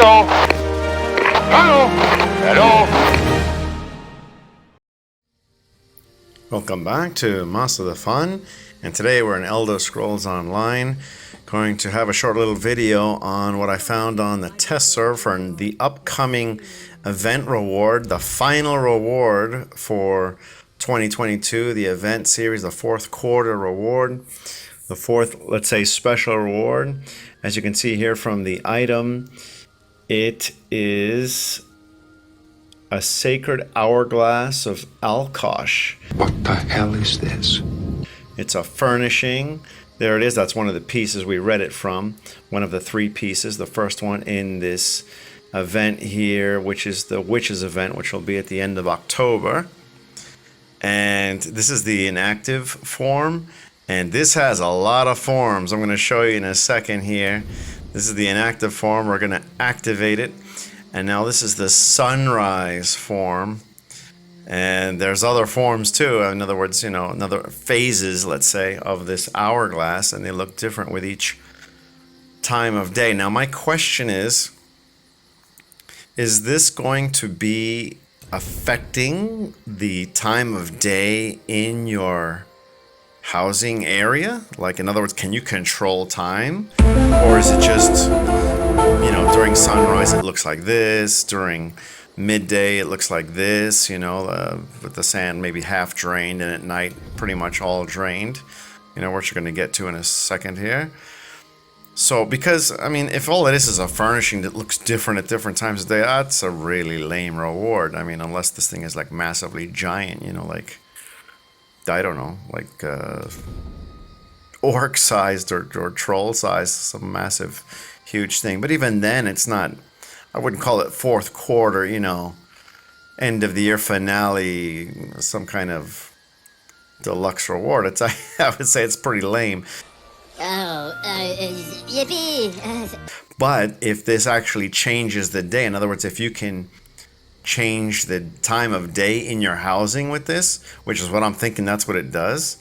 Hello? Hello? Hello? Welcome back to Master the Fun, and today we're in Elder Scrolls Online, going to have a short little video on what I found on the test server for the upcoming event reward, the final reward for 2022, the event series, the fourth quarter reward, the fourth, let's say, special reward. As you can see here from the item, it is a sacred hourglass of Alkosh. What the hell is this? It's a furnishing. There it is. That's one of the pieces we read it from. One of the three pieces. The first one in this event here, which is the Witches event, which will be at the end of October. And this is the inactive form. And this has a lot of forms. I'm going to show you in a second here. This is the inactive form. We're going to activate it. And now this is the sunrise form. And there's other forms too. In other words, you know, another phases, let's say, of this hourglass. And they look different with each time of day. Now my question is this going to be affecting the time of day in your housing area? Like, in other words, can you control time? Or is it just, you know, during sunrise it looks like this, during midday it looks like this, you know, with the sand maybe half drained, and at night pretty much all drained, you know, which you're going to get to in a second here. So, because, I mean, if all it is a furnishing that looks different at different times of day, that's a really lame reward. I mean, unless this thing is like massively giant, you know, like, I don't know, like orc sized or troll sized, some massive huge thing. But even then, it's not, I wouldn't call it fourth quarter, you know, end of the year finale, some kind of deluxe reward. It's, I would say it's pretty lame. Yippee! But if this actually changes the day, in other words, if you can change the time of day in your housing with this, which is what I'm thinking that's what it does,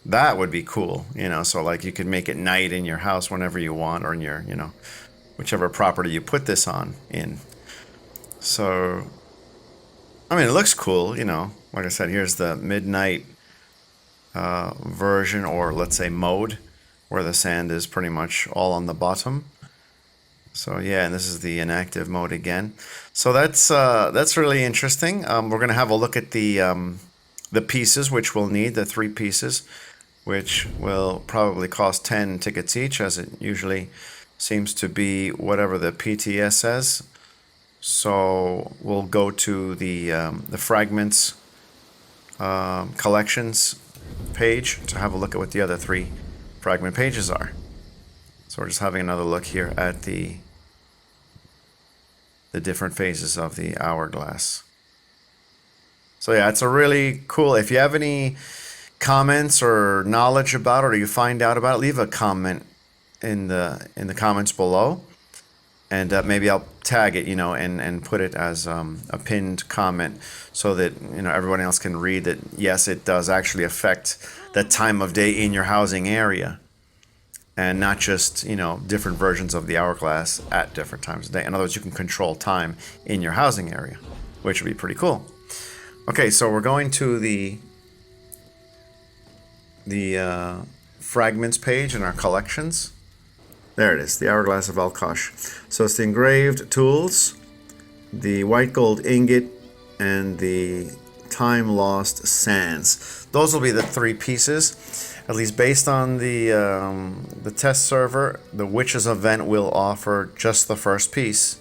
that would be cool, you know. So like you could make it night in your house whenever you want, or in your, you know, whichever property you put this on in. So I mean, it looks cool, you know. Like I said, here's the midnight version, or let's say mode, where the sand is pretty much all on the bottom. So yeah, and this is the inactive mode again. So that's really interesting. We're gonna have a look at the pieces, which we'll need, the three pieces, which will probably cost 10 tickets each, as it usually seems to be whatever the PTS says. So we'll go to the fragments collections page to have a look at what the other three fragment pages are. So we're just having another look here at the different phases of the hourglass. So yeah, it's a really cool. If you have any comments or knowledge about it, or you find out about it, leave a comment in the comments below, and maybe I'll tag it, you know, and put it as a pinned comment, so that, you know, everyone else can read that yes, it does actually affect the time of day in your housing area, and not just, you know, different versions of the hourglass at different times of day. In other words, you can control time in your housing area, which would be pretty cool. Okay, so we're going to the fragments page in our collections. There it is, the Hourglass of Alkosh. So it's the engraved tools, the white gold ingot, and the time lost sands. Those will be the three pieces. At least based on the test server, the Witches event will offer just the first piece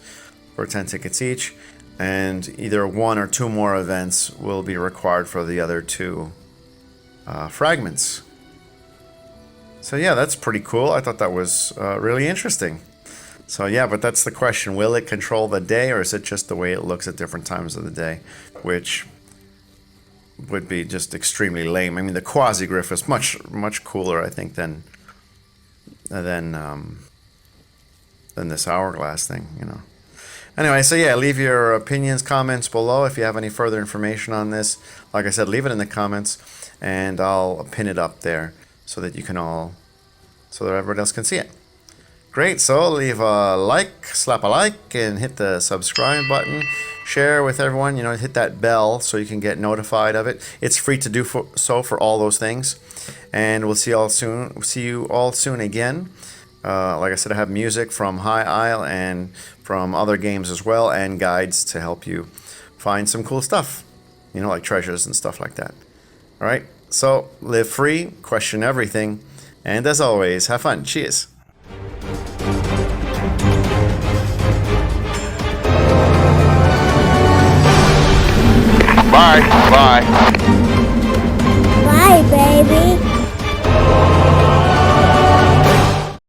for 10 tickets each, and either one or two more events will be required for the other two fragments. So yeah, that's pretty cool. I thought that was really interesting. So yeah, but that's the question. Will it control the day, or is it just the way it looks at different times of the day? Which would be just extremely lame. I mean, the quasi-glyph is much cooler, I think, than this hourglass thing, you know. Anyway, so yeah, leave your opinions, comments below if you have any further information on this. Like I said, leave it in the comments, and I'll pin it up there so that you can all, so that everyone else can see it. Great, so leave a like, slap a like, and hit the subscribe button. Share with everyone, hit that bell so you can get notified of it. It's free to do so for all those things. And we'll see you all soon again. Like I said, I have music from High Isle and from other games as well, and guides to help you find some cool stuff, like treasures and stuff like that. All right, so live free, question everything, and as always, have fun. Cheers. Bye. Bye. Bye, baby.